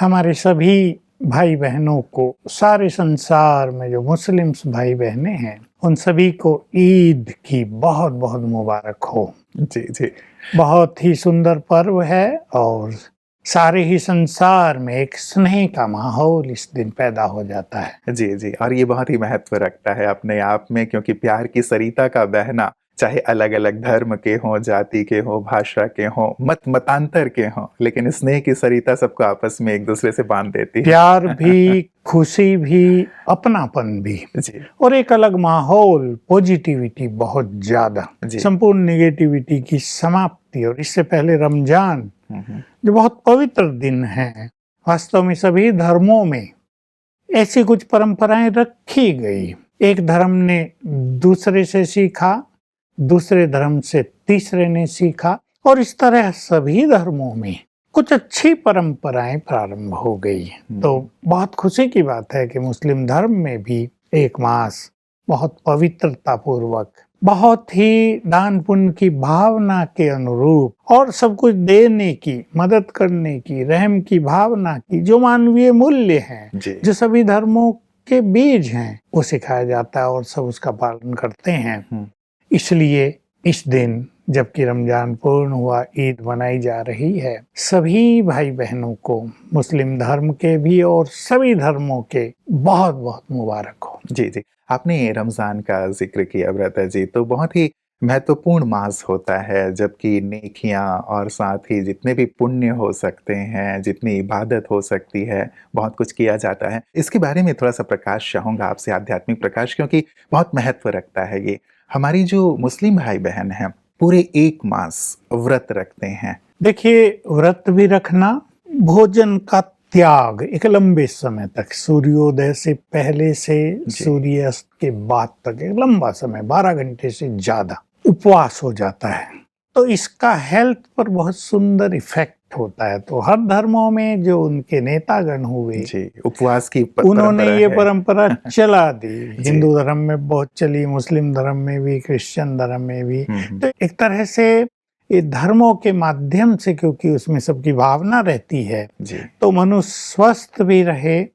हमारे सभी भाई बहनों को, सारे संसार में जो मुस्लिम्स भाई बहनें हैं, उन सभी को ईद की बहुत बहुत मुबारक हो। जी, जी। बहुत ही सुंदर पर्व है और सारे ही संसार में एक स्नेह का माहौल इस दिन पैदा हो जाता है। जी, जी। और ये बहुत ही महत्व रखता है अपने आप में, क्योंकि प्यार की सरिता का बहना, चाहे अलग-अलग धर्म के हों, जाति के हों, भाषा के हों, मतांतर के हों, लेकिन स्नेह की सरिता सबको आपस में एक-दूसरे से बाँध देती है। प्यार भी, खुशी भी, अपनापन भी जी, और एक अलग माहौल, पॉजिटिविटी बहुत ज़्यादा, जी। संपूर्ण नेगेटिविटी की समाप्ति। और इससे पहले रमजान, हुँ, हुँ। जो बहुत पवित्र दिन है, वास्तव में सभी धर्मों में ऐसी कुछ परंपराएं रखी गई। एक धर्म ने दूसरे से सीखा, दूसरे धर्म से तीसरे ने सीखा और इस तरह सभी धर्मों में कुछ अच्छी परंपराएं प्रारंभ हो गई। तो बहुत खुशी की बात है कि मुस्लिम धर्म में भी एक मास बहुत पवित्रता पूर्वक, बहुत ही दान पुण्य की भावना के अनुरूप और सब कुछ देने की, मदद करने की, रहम की भावना की, जो मानवीय मूल्य हैं, जी। जो सभी धर्मों के बीज हैं, वो सिखाया जाता है और सब उसका पालन करते हैं। हुँ। इसलिए इस दिन जबकि रमजान पूर्ण हुआ, ईद मनाई जा रही है, सभी भाई बहनों को, मुस्लिम धर्म के भी और सभी धर्मों के, बहुत बहुत मुबारक हो। जी, जी। आपने रमज़ान का ज़िक्र किया भ्राता जी, तो बहुत ही महत्वपूर्ण मास होता है, जबकि नेकियां और साथ ही जितने भी पुण्य हो सकते हैं, जितनी इबादत हो सकती है, बहुत कुछ किया जाता है। इसके बारे में थोड़ा-सा प्रकाश चाहूँगा आपसे, आध्यात्मिक प्रकाश, क्योंकि बहुत महत्व रखता है ये। हमारी जो मुस्लिम भाई-बहन हैं, पूरे 1 मास व्रत रखते हैं। देखिए, व्रत भी रखना, भोजन का त्याग एक लंबे समय तक, सूर्योदय से पहले से जी। सूर्यास्त के बाद तक एक लंबा समय, 12 घंटे से ज्यादा उपवास हो जाता है। तो इसका हेल्थ पर बहुत सुंदर इफेक्ट होता है। तो हर धर्मों में जो उनके नेतागण हुए, जी, उपवास की उन्होंने परंपरा ये है। परंपरा चला दी। जी। हिंदू धर्म में बहुत चली, मुस्लिम धर्म में भी, क्रिश्चियन धर्म में भी। हुँ, हुँ। तो एक तरह से ये धर्मों के माध्यम से, क्योंकि उसमें सबकी भावना रहती है, जी। तो मनुष्य स्वस्थ भी रहे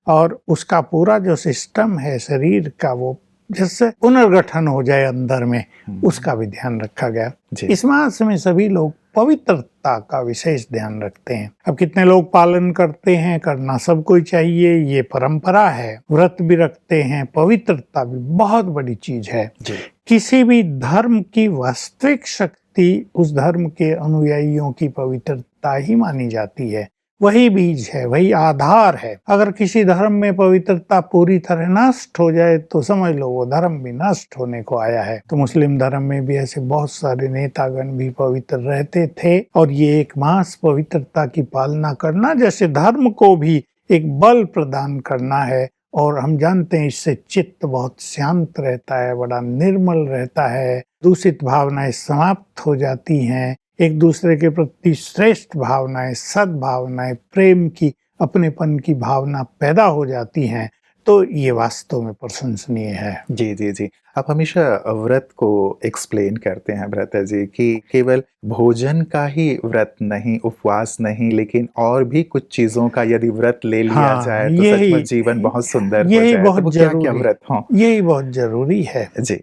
और उसका पूरा जो सिस्टम है शरीर का, वो जिससे पुनर्गठन हो जाए अंदर में, उसका भी ध्यान रखा गया। जी। इस मास में सभी लोग पवित्रता का विशेष ध्यान रखते हैं। अब कितने लोग पालन करते हैं, करना सबको ही चाहिए, ये परंपरा है। व्रत भी रखते हैं, पवित्रता भी बहुत बड़ी चीज है। जी। किसी भी धर्म की वास्तविक शक्ति उस धर्म के अनुयायियों की पवित्रता ही मानी जाती है। वही बीज है, वही आधार है। अगर किसी धर्म में पवित्रता पूरी तरह नष्ट हो जाए तो समझ लो वो धर्म भी नष्ट होने को आया है। तो मुस्लिम धर्म में भी ऐसे बहुत सारे नेतागण भी पवित्र रहते थे और ये एक मास पवित्रता की पालना करना जैसे धर्म को भी एक बल प्रदान करना है। और हम जानते हैं इससे चित्त बहुत शांत रहता है, बड़ा निर्मल रहता है, दूषित भावनाएं समाप्त हो जाती हैं, एक दूसरे के प्रति श्रेष्ठ भावनाएं, सद्भावनाएं, प्रेम की, अपनेपन की भावना पैदा हो जाती हैं। तो ये वास्तव में प्रशंसनीय है। जी, जी, जी। आप हमेशा व्रत को एक्सप्लेन करते हैं भ्राता जी, कि केवल भोजन का ही व्रत नहीं, उपवास नहीं, लेकिन और भी कुछ चीज़ों का यदि व्रत ले लिया हाँ, जाए तो सचमुच जीवन बहुत सुंदर हो यही जाए। तो बहुत वो क्या-क्या जरूरी, व्रत हों? यही बहुत जरूरी है। जी।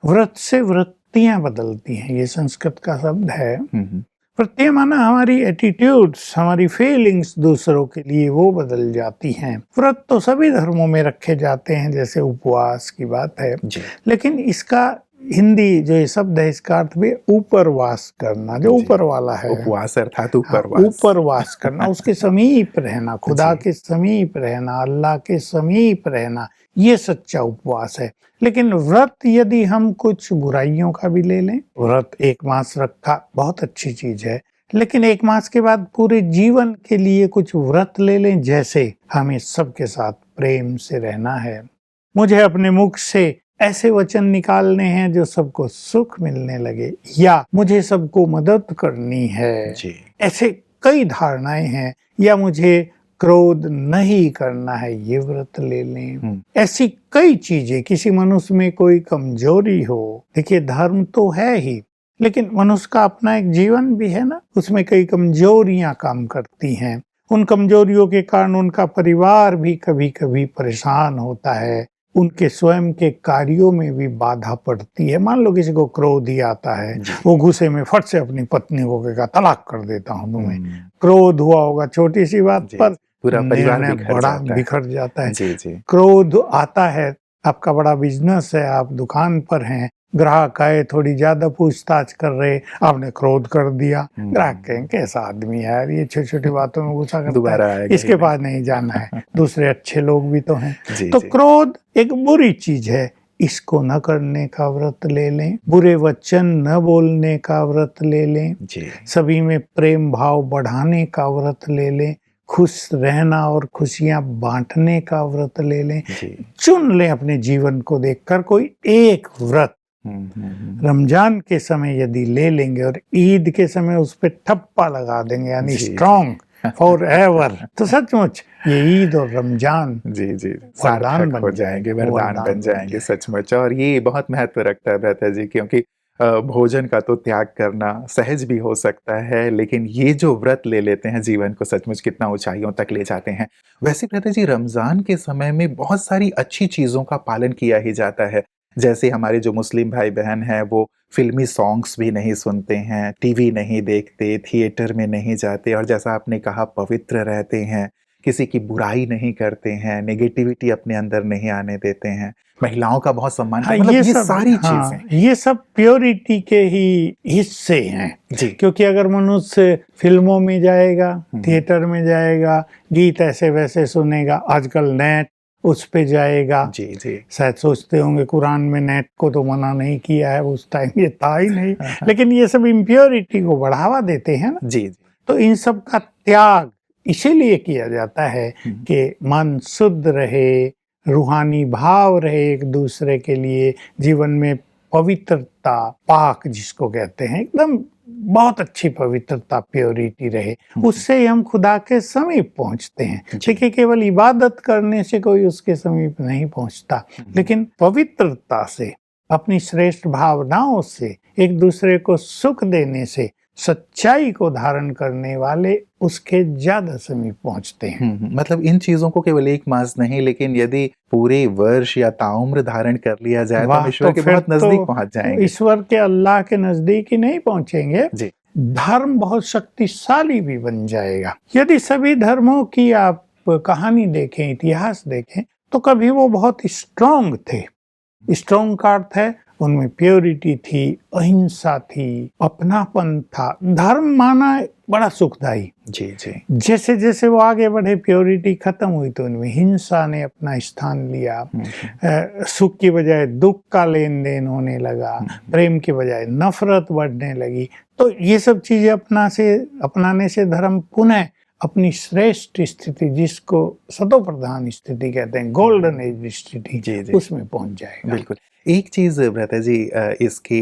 व्रत से वृत्तियां बदलती हैं, ये संस्कृत का शब्द है। हुँ, हुँ। प्रत्यय माना हमारी एटीट्यूड्स, हमारी फीलिंग्स दूसरों के लिए वो बदल जाती हैं। व्रत तो सभी धर्मों में रखे जाते हैं, जैसे उपवास की बात है, जी। लेकिन इसका हिंदी जो ये शब्द है, इसका अर्थ भी ऊपर वास करना, जो जी। ऊपर वाला है। उपवास अर्थात हाँ, उपरवास। ऊपर वास करना, उसके समीप रहना, खुदा जी। के समीप रहना, अल्लाह के समीप रहना, ये सच्चा उपवास है। लेकिन व्रत यदि हम कुछ बुराइयों का भी ले लें, व्रत 1 मास रखा, बहुत अच्छी चीज है, लेकिन 1 मास के बाद पूरे जीवन के लिए कुछ व्रत ले लें, जैसे हमें सबके साथ प्रेम से रहना है, मुझे अपने मुख से ऐसे वचन निकालने हैं जो सबको सुख मिलने लगे, या मुझे सबको मदद करनी है, जी। ऐसे कई धारणाएं हैं, या मुझे क्रोध नहीं करना है, ये व्रत ले लें। ऐसी कई चीजें, किसी मनुष्य में कोई कमजोरी हो, देखिए धर्म तो है ही, लेकिन मनुष्य का अपना एक जीवन भी है ना, उसमें कई कमजोरियां काम करती हैं, उन कमजोरियों के कारण उनका परिवार भी कभी कभी परेशान होता है, उनके स्वयं के कार्यों में भी बाधा पड़ती है। मान लो किसी को क्रोध ही आता है, जी। वो गुस्से में फट से अपनी पत्नी को कहेगा तलाक कर देता हूँ तुम्हें। हम्म, क्रोध हुआ होगा छोटी सी बात जी, पर, पूरा परिवार निर्णय बिखर बड़ा जाता है। बिखर जाता है। जी, जी। क्रोध आता है, आपका बड़ा बिजनेस है, आप दुकान पर हैं, ग्राहक आए थोड़ी ज्यादा पूछताछ कर रहे, आपने क्रोध कर दिया, ग्राहक कहें कैसा आदमी है यार, ये छोटी छोटी बातों में गुस्सा करता दोबारा है, आएगा इसके ही पास नहीं जाना है, दूसरे अच्छे लोग भी तो हैं। जी, तो जी। क्रोध एक बुरी चीज है, इसको न करने का व्रत ले लें, बुरे वचन न बोलने का व्रत ले लें, जी। सभी में प्रेम भाव बढ़ाने का व्रत ले लें, खुश रहना और खुशियां बांटने का व्रत ले लें। जी। चुन लें अपने जीवन को देखकर कोई एक व्रत। रमजान के समय यदि ले लेंगे और ईद के समय उस पे ठप्पा लगा देंगे, यानी जी, स्ट्रॉन्ग फॉर एवर, तो सचमुच ये ईद और रमजान जी, जी, वरदान सार्थक बन हो जाएंगे, जाएंगे, वरदान बन जाएंगे सचमुच। और ये बहुत महत्व रखता है भ्राता जी, क्योंकि भोजन का तो त्याग करना सहज भी हो सकता है, लेकिन ये जो व्रत ले लेते हैं जीवन को सचमुच कितना ऊंचाइयों तक ले जाते हैं। वैसे भ्राता जी, रमजान के समय में बहुत सारी अच्छी चीजों का पालन किया ही जाता है। जैसे हमारे जो मुस्लिम भाई बहन हैं वो फिल्मी सॉन्ग्स भी नहीं सुनते हैं, टीवी नहीं देखते, थिएटर में नहीं जाते, और जैसा आपने कहा पवित्र रहते हैं, किसी की बुराई नहीं करते हैं, नेगेटिविटी अपने अंदर नहीं आने देते हैं, महिलाओं का बहुत सम्मान हाँ, करते हैं, मतलब ये सब, सारी हाँ, चीजें। ये सब प्योरिटी के ही हिस्से हैं। जी। क्योंकि अगर मनुष्य फिल्मों में जाएगा, थिएटर में जाएगा, गीत ऐसे वैसे सुनेगा, आजकल नेट उस पे जाएगा, जी, जी। शायद सोचते होंगे कुरान में नेट को तो मना नहीं किया है, उस टाइम ये था ही नहीं, लेकिन ये सब इम्प्योरिटी को बढ़ावा देते हैं ना। जी, जी। तो इन सब का त्याग इसीलिए किया जाता है कि मन शुद्ध रहे, रूहानी भाव रहे एक दूसरे के लिए, जीवन में पवित्रता, पाक जिसको कहते हैं, एकदम बहुत अच्छी पवित्रता, प्योरिटी रहे, उससे ही हम खुदा के समीप पहुंचते हैं। देखिए, केवल इबादत करने से कोई उसके समीप नहीं पहुंचता, लेकिन पवित्रता से, अपनी श्रेष्ठ भावनाओं से, एक दूसरे को सुख देने से, सच्चाई को धारण करने वाले उसके ज्यादा समीप पहुंचते हैं। मतलब इन चीजों को केवल एक मास नहीं, लेकिन यदि पूरे वर्ष या ताउम्र धारण कर लिया जाए तो हम ईश्वर के बहुत नजदीक पहुंच जाएंगे। ईश्वर के, अल्लाह के नजदीक ही नहीं पहुंचेंगे, जी। धर्म बहुत शक्तिशाली भी बन जाएगा। यदि सभी धर्मों की आप कहानी देखें, इतिहास देखें, तो कभी वो बहुत स्ट्रांग थे। स्ट्रांग का अर्थ है उनमें प्योरिटी थी, अहिंसा थी, अपनापन था, धर्म माना बड़ा सुखदायी। जी, जी। जैसे जैसे वो आगे बढ़े, प्योरिटी खत्म हुई तो उनमें हिंसा ने अपना स्थान लिया, सुख की बजाय दुख का लेन देन होने लगा, प्रेम की बजाय नफरत बढ़ने लगी। तो ये सब चीजें अपनाने से धर्म पुनः अपनी श्रेष्ठ स्थिति, जिसको सतो प्रधान स्थिति कहते हैं, गोल्डन एज स्थिति, जी, जी। उसमें पहुंच जाएगा। बिल्कुल। एक चीज भ्राता जी, इसके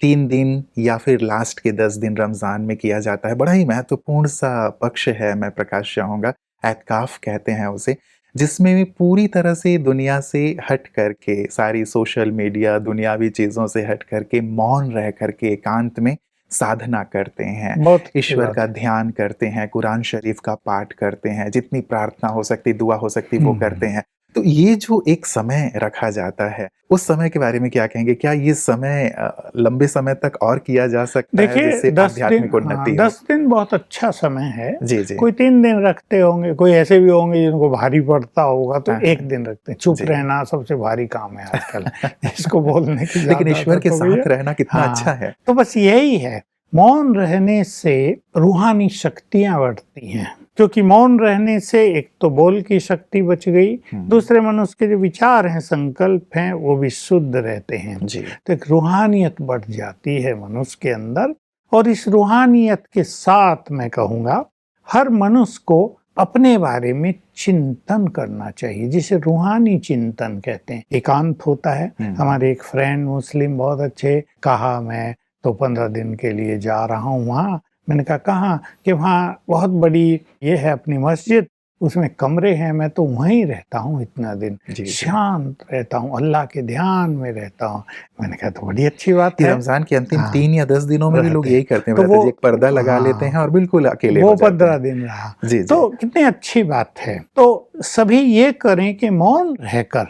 3 दिन या फिर लास्ट के 10 दिन रमजान में किया जाता है, बड़ा ही महत्वपूर्ण सा पक्ष है, मैं प्रकाश चाहूंगा, एतकाफ कहते हैं उसे, जिसमें पूरी तरह से दुनिया से हट करके, सारी सोशल मीडिया दुनियावी चीजों से हट करके, मौन रह करके एकांत में साधना करते हैं, ईश्वर का ध्यान करते हैं, कुरान शरीफ का पाठ करते हैं, जितनी प्रार्थना हो सकती, दुआ हो सकती वो करते हैं। तो ये जो एक समय रखा जाता है, उस समय के बारे में क्या कहेंगे? क्या ये समय लंबे समय तक और किया जा सकता है, जिससे आध्यात्मिक उन्नति हो? 10 दिन बहुत अच्छा समय है। जी, जी। कोई 3 दिन रखते होंगे, कोई ऐसे भी होंगे जिनको भारी पड़ता होगा तो 1 दिन रखते हैं। चुप रहना सबसे भारी काम है आजकल, इसको बोलने की, लेकिन ईश्वर के साथ रहना कितना अच्छा है। तो बस यही है, मौन रहने से रूहानी शक्तियां बढ़ती हैं, क्योंकि मौन रहने से एक तो बोल की शक्ति बच गई, दूसरे मनुष्य के जो विचार हैं, संकल्प हैं, वो भी शुद्ध रहते हैं। जी। तो एक रूहानियत बढ़ जाती है मनुष्य के अंदर, और इस रूहानियत के साथ मैं कहूँगा हर मनुष्य को अपने बारे में चिंतन करना चाहिए, जिसे रूहानी चिंतन कहते हैं। एकांत होता है। हमारे एक फ्रेंड मुस्लिम बहुत अच्छे, कहा मैं तो 15 दिन के लिए जा रहा हूँ वहाँ। मैंने कहा कहाँ? कि वहाँ बहुत बड़ी ये है अपनी मस्जिद, उसमें कमरे हैं, मैं तो वहीं रहता हूँ इतना दिन, जी, जी। शांत रहता हूँ, अल्लाह के ध्यान में रहता हूँ। मैंने कहा तो बड़ी अच्छी बात ये है। रमज़ान के अंतिम हाँ, 3 या 10 दिनों में भी लोग रहते यही करते हैं तो भ्राता वो जी, एक पर्दा लगा लेते हैं हाँ, और बिल्कुल अकेले वो हो जाते 15 हैं। दिन रहा। जी, जी। तो कितनी अच्छी बात है। तो सभी ये करें कि मौन रहकर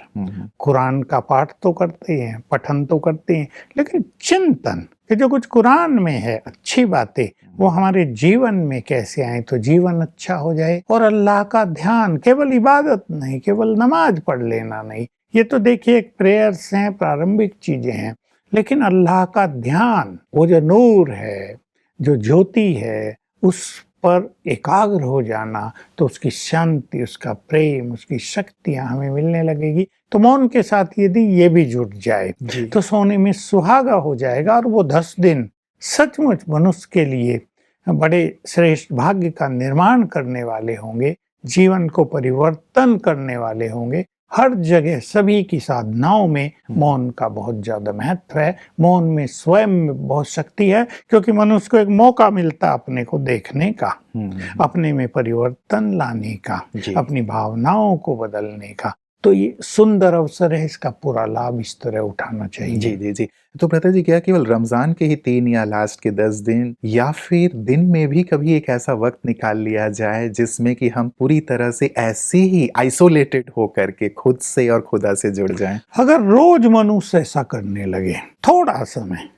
कुरान का पाठ तो करते हैं, पठन तो करते हैं, लेकिन चिंतन कि जो कुछ कुरान में है अच्छी बातें वो हमारे जीवन में कैसे आए तो जीवन अच्छा हो जाए। और अल्लाह का ध्यान, केवल इबादत नहीं, केवल नमाज पढ़ लेना नहीं, ये तो देखिए एक प्रेयर्स हैं, प्रारंभिक चीजें हैं, लेकिन अल्लाह का ध्यान, वो जो नूर है, जो ज्योति है, उस पर एकाग्र हो जाना, तो उसकी शांति, उसका प्रेम, उसकी शक्तियां हमें मिलने लगेगी। तो मौन के साथ यदि ये भी जुट जाए जी। तो सोने में सुहागा हो जाएगा। और वो 10 दिन सचमुच मनुष्य के लिए बड़े श्रेष्ठ भाग्य का निर्माण करने वाले होंगे, जीवन को परिवर्तन करने वाले होंगे। हर जगह सभी की साधनाओं में मौन का बहुत ज्यादा महत्व है। मौन में स्वयं में बहुत शक्ति है, क्योंकि मनुष्य को एक मौका मिलता है अपने को देखने का, अपने में परिवर्तन लाने का, जी। अपनी भावनाओं को बदलने का। तो ये सुंदर अवसर है, इसका पूरा लाभ इस तरह उठाना चाहिए। जी, जी, जी। तो भ्राता जी, क्या केवल रमज़ान के ही 3 या लास्ट के 10 दिन या फिर दिन में भी कभी एक ऐसा वक़्त निकाल लिया जाए जिसमें कि हम पूरी तरह से ऐसे ही आइसोलेटेड होकर के खुद से और खुदा से जुड़ जाएँ? अगर रोज मनुष्य ऐसा करने लगे, थोड़ा समय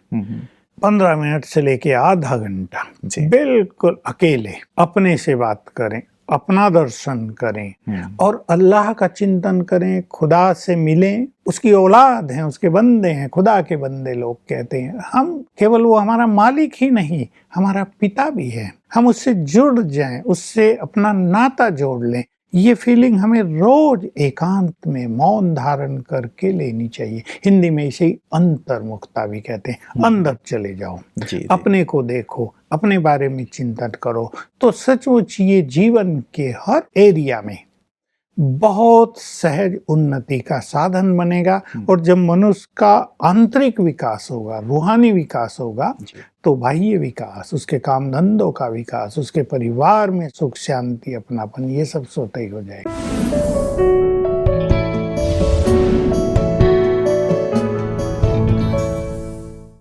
15 मिनट से लेके आधा घंटा जी। बिल्कुल अकेले अपने से बात करें, अपना दर्शन करें और अल्लाह का चिंतन करें, खुदा से मिलें। उसकी औलाद हैं, उसके बंदे हैं, खुदा के बंदे लोग कहते हैं। हम केवल, वो हमारा मालिक ही नहीं, हमारा पिता भी है। हम उससे जुड़ जाएं, उससे अपना नाता जोड़ लें। ये फीलिंग हमें रोज एकांत में मौन धारण करके लेनी चाहिए। हिंदी में इसे अंतर्मुखता भी कहते हैं। अंदर चले जाओ, जी, जी। अपने को देखो, अपने बारे में चिंतन करो, तो सचमुच ये जीवन के हर एरिया में बहुत सहज उन्नति का साधन बनेगा। और जब मनुष्य का आंतरिक विकास होगा, रूहानी विकास होगा, तो बाह्य विकास, उसके काम धंधों का विकास, उसके परिवार में सुख शांति अपनापन, ये सब स्वतः ही हो जाएगा।